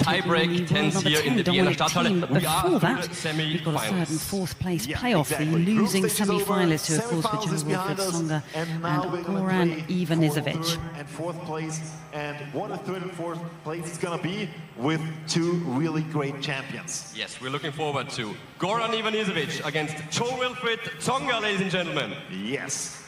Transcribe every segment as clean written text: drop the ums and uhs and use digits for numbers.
tie-break tens hier in der Vienna Stadthalle. But before that, we've got a third and fourth place playoff. The losing semi-finalists, who of course were Joe-Wilfried Tsonga and Goran Ivanisevic. And fourth place, and what a third and fourth place is going to be with two really great champions. Yes, we're looking forward to Goran Ivanisevic against Joe-Wilfried Tsonga, ladies and gentlemen. Yes.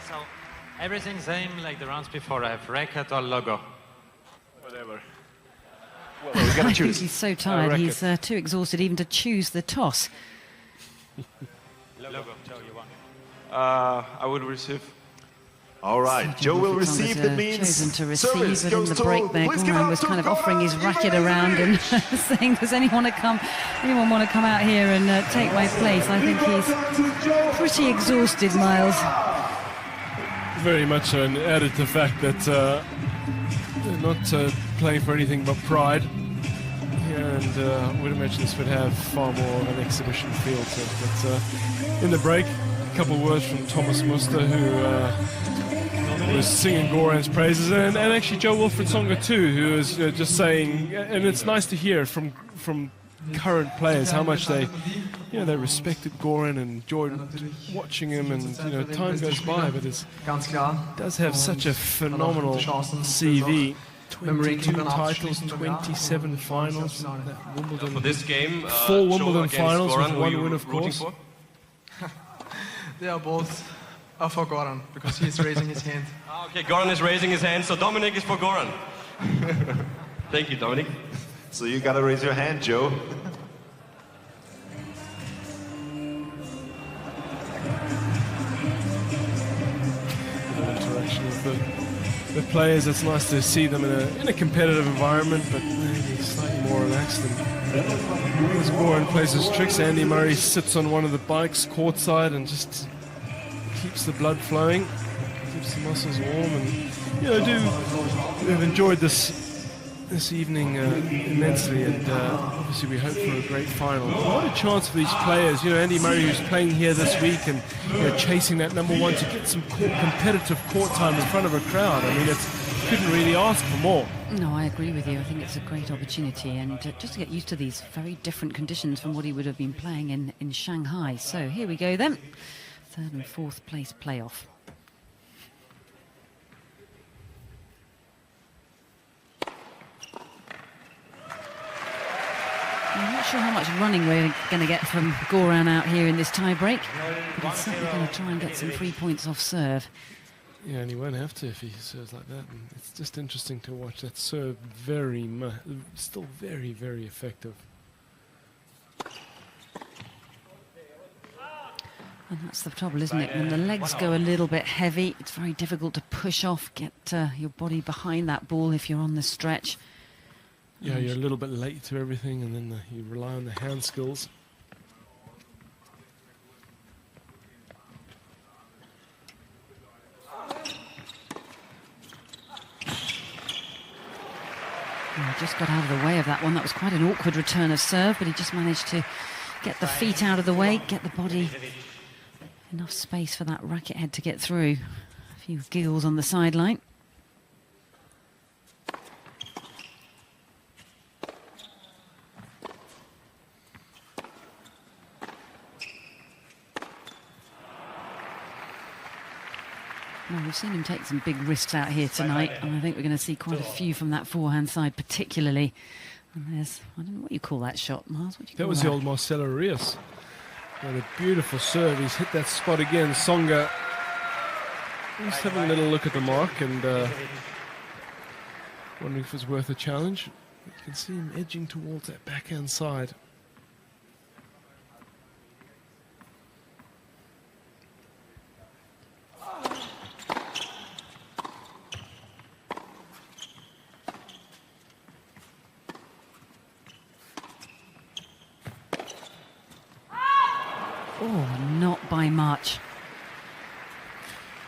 So, everything same like the rounds before. I have record or logo. Whatever. Well, we got to choose. He's so tired, he's too exhausted even to choose the toss. Logo, Joe, you want? I will receive. All right, Joe will receive. That means chosen to receive, service but in goes the to, break there, Goran was kind of offering his racket around and saying, does anyone want to come out here and take my place? I think he's pretty exhausted, Miles. Very much so, and added to the fact that they're not playing for anything but pride here, and I would imagine this would have far more of an exhibition feel to it. But in the break, a couple of words from Thomas Muster, who was singing Goran's praises, and actually Joe-Wilfried Tsonga too, who is just saying, and it's nice to hear from current players how much they respected Goran and enjoyed watching him, and time goes by, but it does have such a phenomenal CV. 22 titles, 27 finals, For this game, 4 Wimbledon finals with 1 win, of course. They are both for Goran, because he is raising his hand. Okay, Goran is raising his hand, so Dominic is for Goran. Thank you, Dominic. So you got to raise your hand, Joe. Interaction with the players. It's nice to see them in a competitive environment, but maybe slightly more relaxed. As Goran plays his tricks, Andy Murray sits on one of the bikes courtside and just keeps the blood flowing, keeps the muscles warm, and we've enjoyed this evening immensely, and obviously we hope for a great final. What a chance for these players, Andy Murray, who's playing here this week and chasing that #1 to get some competitive court time in front of a crowd. I mean, couldn't really ask for more. No, I agree with you. I think it's a great opportunity, and just to get used to these very different conditions from what he would have been playing in Shanghai. So here we go then, third and fourth place playoff. I'm not sure how much running we're going to get from Goran out here in this tie-break, but he's certainly going to try and get some 3 points off serve. Yeah, and he won't have to if he serves like that. And it's just interesting to watch that serve. Still very, very effective. And that's the trouble, isn't it? When the legs go a little bit heavy, it's very difficult to push off, get your body behind that ball if you're on the stretch. Yeah, you're a little bit late to everything, and then you rely on the hand skills. He just got out of the way of that one. That was quite an awkward return of serve, but he just managed to get the feet out of the way, get the body enough space for that racket head to get through. A few giggles on the sideline. Well, we've seen him take some big risks out here tonight, and I think we're going to see quite a few from that forehand side particularly. And there's, I don't know what you call that shot, Miles. What do you call that was the old Marcelo Rios. What a beautiful serve. He's hit that spot again. Tsonga just having a little look at the mark and wondering if it's worth a challenge. You can see him edging towards that backhand side. Oh, not by much.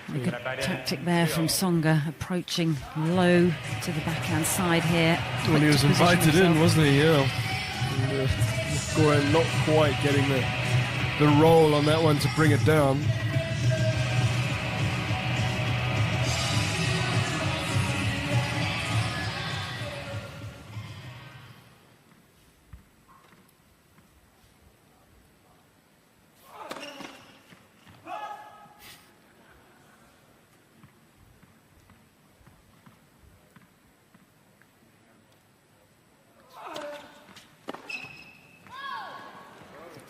A good tactic there from Tsonga, approaching low to the backhand side here. Well, he was invited in, wasn't he? Yeah. And, Goran not quite getting the roll on that one to bring it down.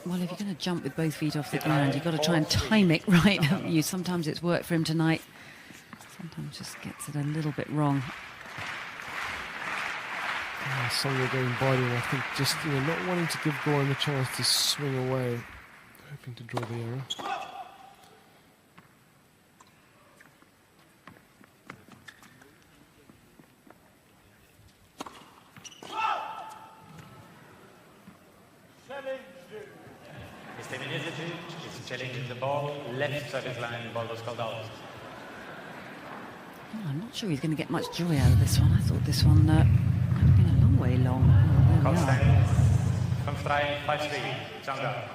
Well, if you're going to jump with both feet off the ground, you've got to try and time it right, haven't you? Sometimes it's worked for him tonight. Sometimes just gets it a little bit wrong. Tsonga going biting, I think, just not wanting to give Goran the chance to swing away, hoping to draw the arrow. Mr. Milicevic is challenging the ball, left service line, ball was called out. Oh, I'm not sure he's going to get much joy out of this one. I thought this one had been a long way long. Oh, there we are. From strike 5-3, Tsonga.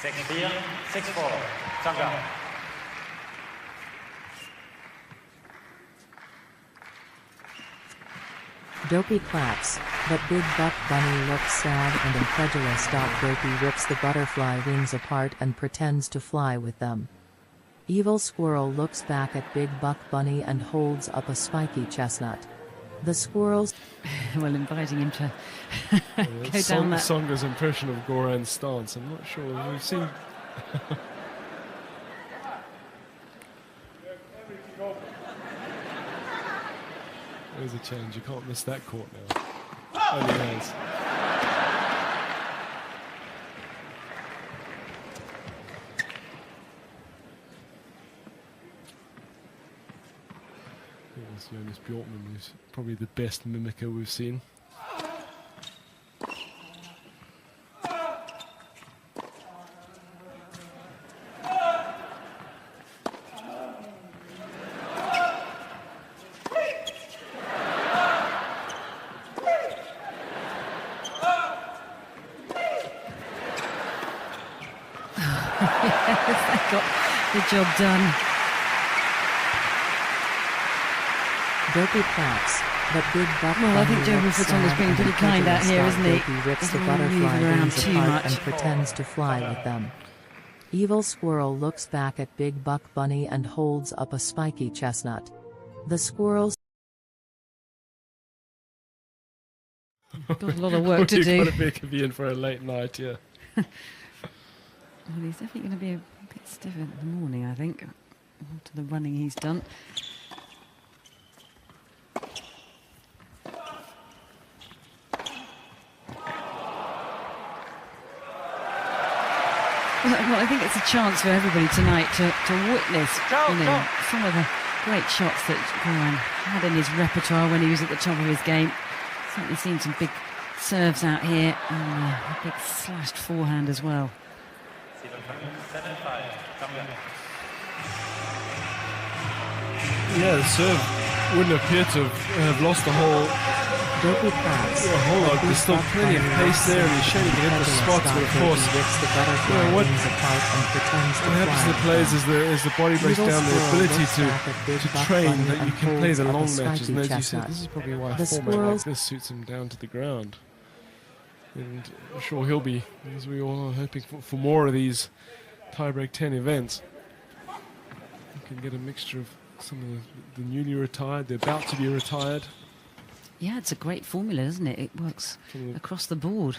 Six 6-4, Tsonga. Dopey claps, but Big Buck Bunny looks sad and incredulous. Dopey rips the butterfly wings apart and pretends to fly with them. Evil Squirrel looks back at Big Buck Bunny and holds up a spiky chestnut. The squirrels... Well, inviting him to go down that... Tsonga's impression of Goran's stance, I'm not sure. We've seen... There's a change, you can't miss that court now. Only hands. Jonas Bjorkman is probably the best mimicker we've seen. That got the job done. Dopey claps, but Big Buck Well, I think Bunny Joe looks Wilfredson is sad being and pretty kind out here, isn't he? Dopey rips the Doesn't really butterfly move around wings too apart and much. pretends to fly with them. Evil Squirrel looks back at Big Buck Bunny and holds up a spiky chestnut. The squirrels... Got a lot of work to do. He could be in for a late night, yeah. Well, he's definitely going to be a bit stiff in the morning, I think, after the running he's done. Well, I think it's a chance for everybody tonight to witness, some of the great shots that Goran had in his repertoire when he was at the top of his game. Certainly seen some big serves out here and a big slashed forehand as well. 7-5, Tsonga. Yeah, the serve wouldn't appear to have lost the whole Dopey claps. Yeah, hold on, there's still plenty of pace there, and he's showing he can hit the spots, but of course, rips the butterfly what wings apart and pretends to what happens to the fly. players is the body breaks Evil down the Squirrel ability looks back at Big to Buck train Bunny that you and can play the holds up long a matches. And spiky as you said, chestnut. this is probably why a The format like squirrels- this suits him down to the ground. And I'm sure he'll be, as we all are, hoping for more of these tiebreak 10 events. You can get a mixture of some of the newly retired, they're about to be retired. Yeah, it's a great formula, isn't it? It works across the board.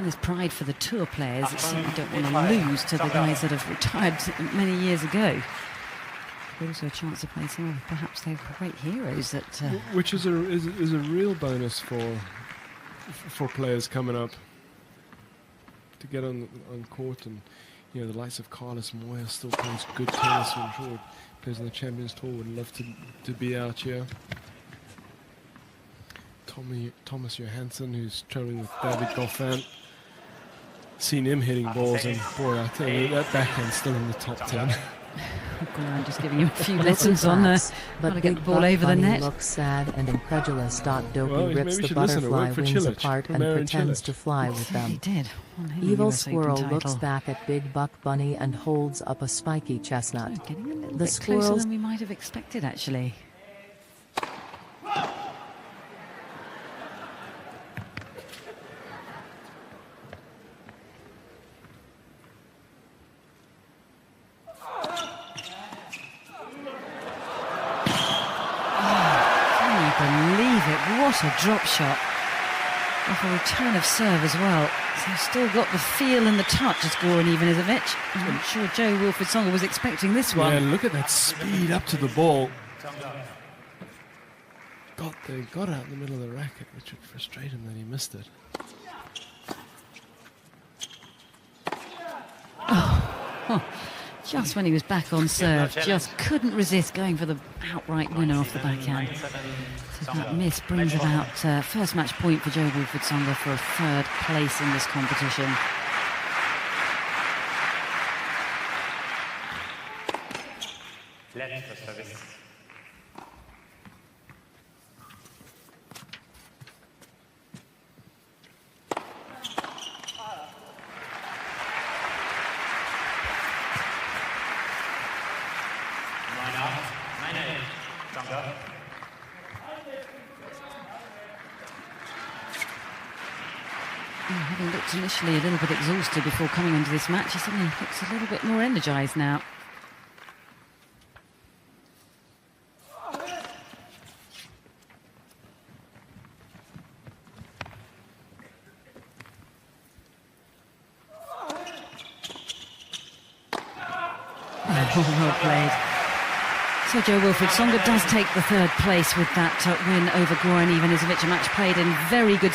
And there's pride for the tour players. It's something you don't want to lose to the guys that have retired many years ago. But also a chance to play some of perhaps their great heroes that... Which is a real bonus for players coming up to get on court, and you know the likes of Carlos Moya still plays good tennis. I'm sure plays on the Champions Tour. Would love to be out here. Thomas Johansson, who's training with David Goffin. Seen him hitting balls, and boy, I tell you, that backhand's still in the top 10. I'm just giving you a few lessons on how to get the ball over the net. Looks sad and incredulous. Dopey Well, rips maybe the you should listen. It butterfly worked for wings Chilich, apart for and Marin pretends Cilic. to fly with He them. did. Evil US Open Squirrel title. looks back at Big Buck Bunny and holds up a spiky chestnut. Getting a little The bit closer squirrels- than we might have expected, actually. Can you believe it? What a drop shot. Off a return of serve as well. So still got the feel and the touch as Goran Ivanisevic. I'm not sure Joe Wilfried Tsonga was expecting this one. Yeah, look at that speed up to the ball. They got out in the middle of the racket, which would frustrate him that he missed it. Just when he was back on serve, just couldn't resist going for the outright winner off the backhand. So that miss brings about first match point for Joe Wilfried Tsonga for a third place in this competition. Left service. Having looked initially a little bit exhausted before coming into this match, he suddenly looks a little bit more energised now. Well played. So Joe Wilfried Tsonga does take the third place with that win over Goran Ivanisevic, a match played in very good